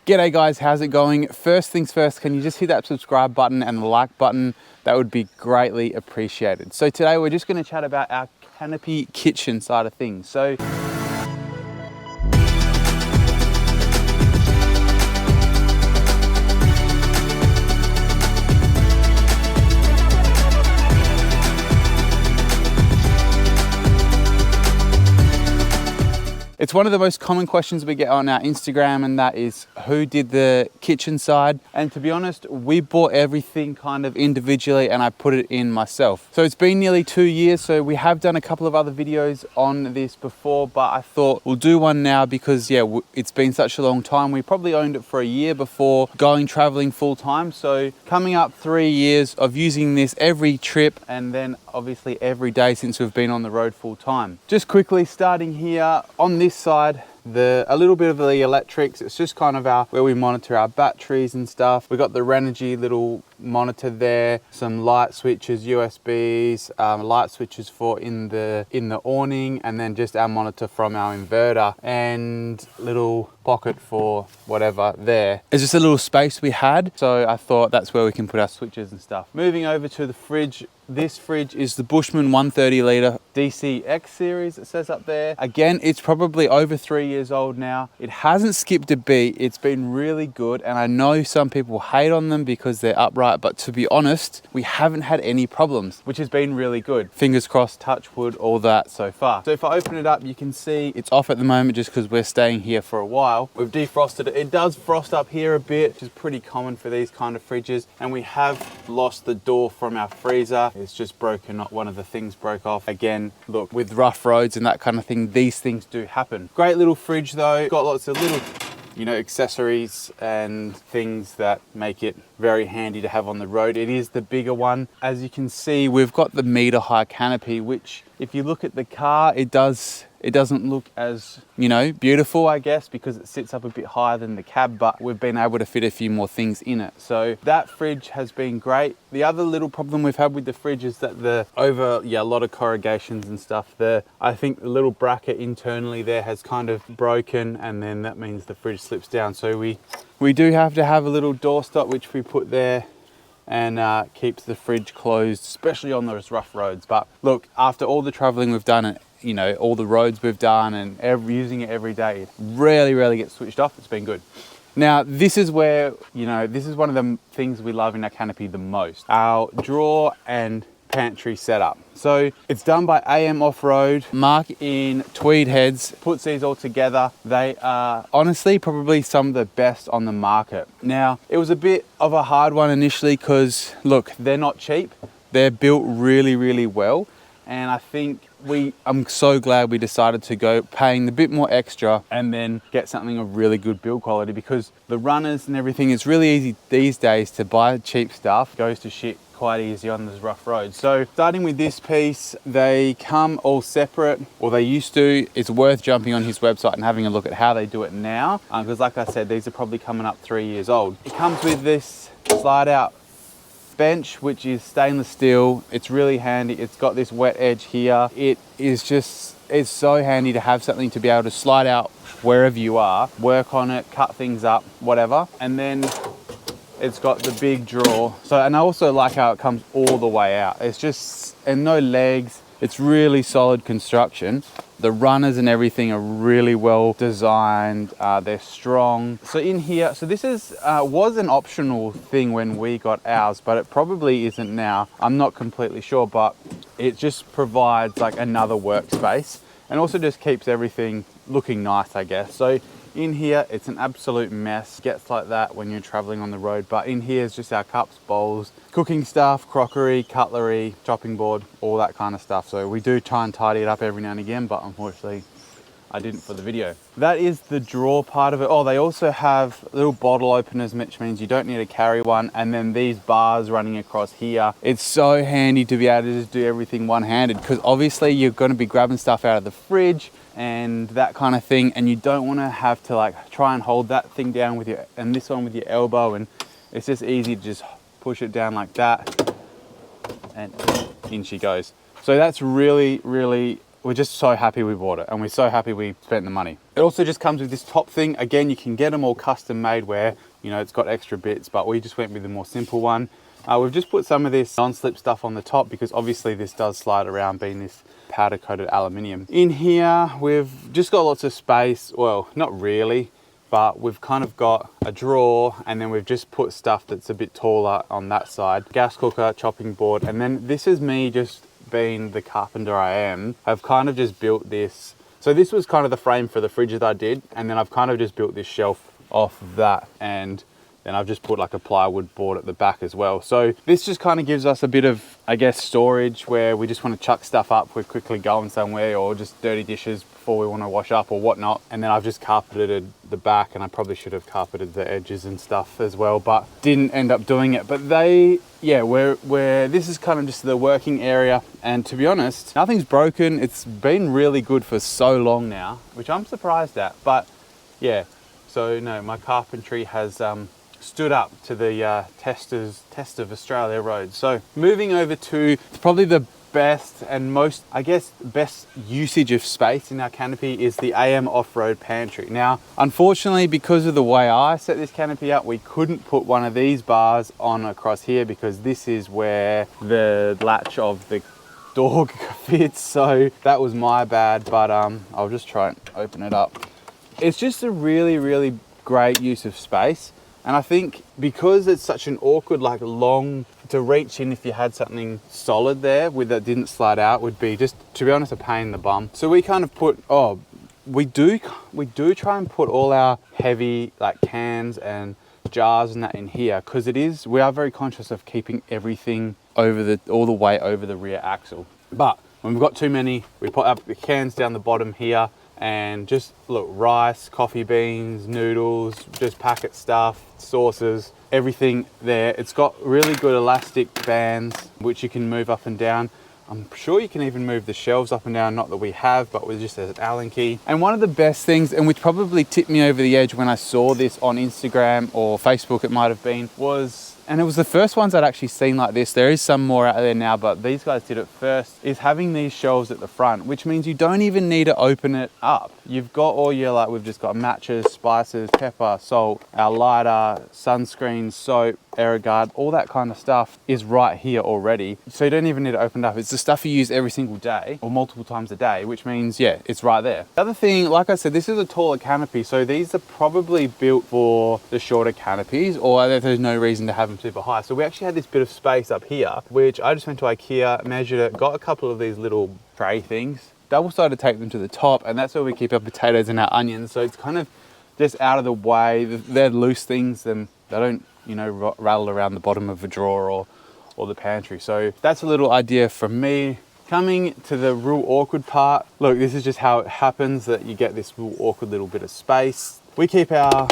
G'day guys, how's it going? First things first, can you just hit that subscribe button and the like button? That would be greatly appreciated. So today we're just going to chat about our Canopy kitchen side of things. It's one of the most common questions we get on our Instagram, and that is who did the kitchen side? And to be honest, we bought everything kind of individually and I put it in myself. So it's been nearly 2 years. So we have done a couple of other videos on this before, but I thought we'll do one now because it's been such a long time. We probably owned it for a year before going traveling full time. So coming up 3 years of using this every trip and then obviously every day since we've been on the road full time. Just quickly starting here on this side, a little bit of the electrics. It's just kind of where we monitor our batteries and stuff. We got the Renogy little monitor there, some light switches, USBs, light switches for in the awning, and then just our monitor from our inverter and little pocket for whatever there. It's just a little space we had, so I thought that's where we can put our switches and stuff. Moving over to the fridge. This fridge is the Bushman 130 litre DCX series, it says up there. Again, it's probably over 3 years old now. It hasn't skipped a beat. It's been really good, and I know some people hate on them because they're upright, but to be honest, we haven't had any problems, which has been really good. Fingers crossed, touch wood, all that so far. So if I open it up, you can see it's off at the moment just because we're staying here for a while. We've defrosted it. It does frost up here a bit, which is pretty common for these kind of fridges. And we have lost the door from our freezer. It's just broken, not one of the things broke off. Again, look, with rough roads and that kind of thing, these things do happen. Great little fridge though. Got lots of little, accessories and things that make it very handy to have on the road. It is the bigger one. As you can see, we've got the meter high canopy, which if you look at the car, it doesn't look as, beautiful, I guess, because it sits up a bit higher than the cab, but we've been able to fit a few more things in it. So that fridge has been great. The other little problem we've had with the fridge is that a lot of corrugations and stuff there. I think the little bracket internally there has kind of broken, and then that means the fridge slips down. So we do have to have a little doorstop, which we put there, and keeps the fridge closed, especially on those rough roads. But look, after all the traveling we've done, all the roads we've done and using it every day, it rarely gets switched off. It's been good. Now, this is where, this is one of the things we love in our Canopy the most, our drawer and pantry setup. So it's done by AM Off-Road. Mark in Tweed Heads puts these all together. They are honestly probably some of the best on the market. Now, it was a bit of a hard one initially because look, they're not cheap. They're built really well. And I think I'm so glad we decided to go paying the bit more extra and then get something of really good build quality, because the runners and everything, it's really easy these days to buy cheap stuff. It goes to shit quite easy on those rough roads. So starting with this piece, they come all separate, or they used to. It's worth jumping on his website and having a look at how they do it now, because like I said, these are probably coming up 3 years old. It comes with this slide out bench, which is stainless steel. It's really handy. It's got this wet edge here. It's so handy to have something to be able to slide out wherever you are, work on it, cut things up, whatever. And then it's got the big drawer. And I also like how it comes all the way out. And no legs. It's really solid construction. The runners and everything are really well designed. They're strong. So in here, this was an optional thing when we got ours, but it probably isn't now. I'm not completely sure, but it just provides like another workspace and also just keeps everything looking nice, I guess. So in here, it's an absolute mess. Gets like that when you're traveling on the road. But in here is just our cups, bowls, cooking stuff, crockery, cutlery, chopping board, all that kind of stuff. So we do try and tidy it up every now and again, but unfortunately I didn't for the video. That is the drawer part of it. Oh, they also have little bottle openers, which means you don't need to carry one. And then these bars running across here. It's so handy to be able to just do everything one-handed, because obviously you're going to be grabbing stuff out of the fridge and that kind of thing, and you don't want to have to like try and hold that thing down with your, and this one with your elbow, and it's just easy to just push it down like that and in she goes. So that's really we're just so happy we bought it, and we're so happy we spent the money. It also just comes with this top thing. Again, you can get them all custom made where, you know, it's got extra bits, but we just went with the more simple one. We've just put some of this non-slip stuff on the top because obviously this does slide around, being this powder coated aluminium. In here, we've just got lots of space. Well, not really, but we've kind of got a drawer, and then we've just put stuff that's a bit taller on that side. Gas cooker, chopping board, and then this is me just being the carpenter I am. I've kind of just built this. So this was kind of the frame for the fridge that I did, and then I've kind of just built this shelf off that, and then I've just put like a plywood board at the back as well. So this just kind of gives us a bit of, I guess, storage where we just want to chuck stuff up. We're quickly going somewhere, or just dirty dishes before we want to wash up or whatnot. And then I've just carpeted the back, and I probably should have carpeted the edges and stuff as well, but didn't end up doing it. But this is kind of just the working area. And to be honest, nothing's broken. It's been really good for so long now, which I'm surprised at. But yeah, so no, my carpentry has stood up to the test of Australia roads. So moving over to probably the best and most, I guess, best usage of space in our canopy is the AM off-road pantry. Now, unfortunately, because of the way I set this canopy up, we couldn't put one of these bars on across here because this is where the latch of the door fits. So that was my bad, but I'll just try and open it up. It's just a really, really great use of space. And I think because it's such an awkward, like long to reach in, if you had something solid there with that didn't slide out, would be just, to be honest, a pain in the bum. So we kind of put, we do try and put all our heavy like cans and jars and that in here, because we are very conscious of keeping everything all the way over the rear axle. But when we've got too many, we put up the cans down the bottom here, and just look, rice, coffee beans, noodles, just packet stuff, sauces, everything there. It's got really good elastic bands which you can move up and down. I'm sure you can even move the shelves up and down, not that we have, but with just an Allen key. And one of the best things, and which probably tipped me over the edge when I saw this on Instagram or Facebook, it might have been, and it was the first ones I'd actually seen like this. There is some more out there now, but these guys did it first, is having these shelves at the front, which means you don't even need to open it up. You've got all your, like, we've just got matches, spices, pepper, salt, our lighter, sunscreen, soap, Aerogard, all that kind of stuff is right here already. So you don't even need to open it up. It's the stuff you use every single day or multiple times a day, which means, yeah, it's right there. The other thing, like I said, this is a taller canopy. So these are probably built for the shorter canopies, or there's no reason to have them super high. So we actually had this bit of space up here, which I just went to IKEA, measured it, got a couple of these little tray things, double-sided tape them to the top, and that's where we keep our potatoes and our onions. So it's kind of just out of the way. They're loose things, and they don't, you know, rattle around the bottom of a drawer or the pantry. So that's a little idea from me. Coming to the real awkward part, look, this is just how it happens, that you get this real awkward little bit of space. We keep our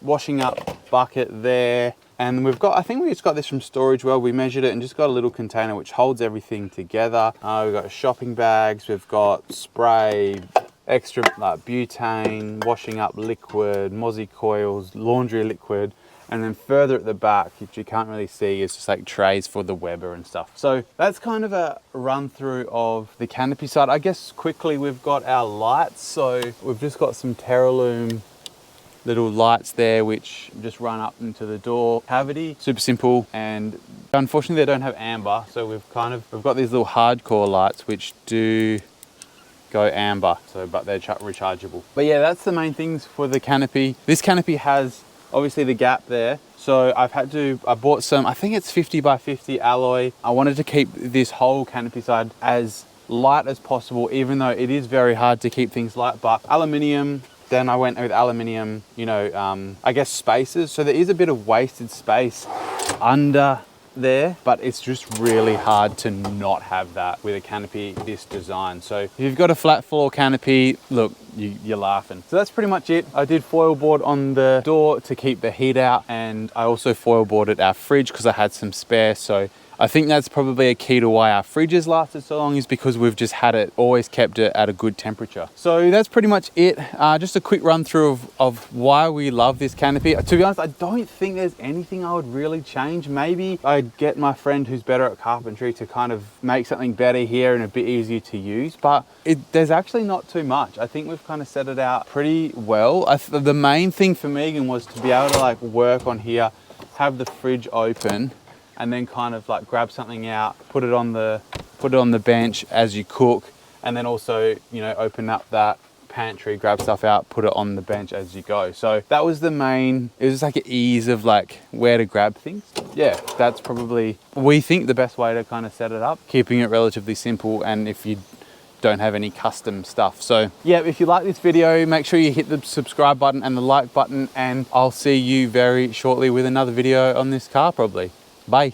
washing up bucket there, and we've got, I think we just got this from Storage World. We measured it and just got a little container which holds everything together. We've got shopping bags, we've got spray, extra butane, washing up liquid, mozzie coils, laundry liquid, and then further at the back, which you can't really see, is just like trays for the Weber and stuff. So that's kind of a run through of the canopy side. I guess quickly we've got our lights. So we've just got some Terraloom little lights there which just run up into the door cavity. Super simple, and unfortunately they don't have amber, so we've got these little hardcore lights which do go amber, so but they're rechargeable. But yeah, that's the main things for the canopy. This canopy has obviously the gap there, so I bought some, I think it's 50 by 50 alloy. I wanted to keep this whole canopy side as light as possible, even though it is very hard to keep things light. But aluminium, then I went with aluminium, you know, I guess spacers. So there is a bit of wasted space under there, but it's just really hard to not have that with a canopy this design. So if you've got a flat floor canopy, look, you're laughing. So that's pretty much it. I did foil board on the door to keep the heat out, and I also foil boarded our fridge because I had some spare. So I think that's probably a key to why our fridges lasted so long, is because we've just had it, always kept it at a good temperature. So that's pretty much it. Just a quick run through of why we love this Canopy. To be honest, I don't think there's anything I would really change. Maybe I'd get my friend who's better at carpentry to kind of make something better here and a bit easier to use, but there's actually not too much. I think we've kind of set it out pretty well. The main thing for Megan was to be able to like work on here, have the fridge open, and then kind of like grab something out, put it on the bench as you cook, and then also, you know, open up that pantry, grab stuff out, put it on the bench as you go. So that was the main, it was like an ease of like where to grab things. Yeah, that's probably, we think, the best way to kind of set it up, keeping it relatively simple, and if you don't have any custom stuff. So yeah, if you like this video, make sure you hit the subscribe button and the like button, and I'll see you very shortly with another video on this car probably. Bye.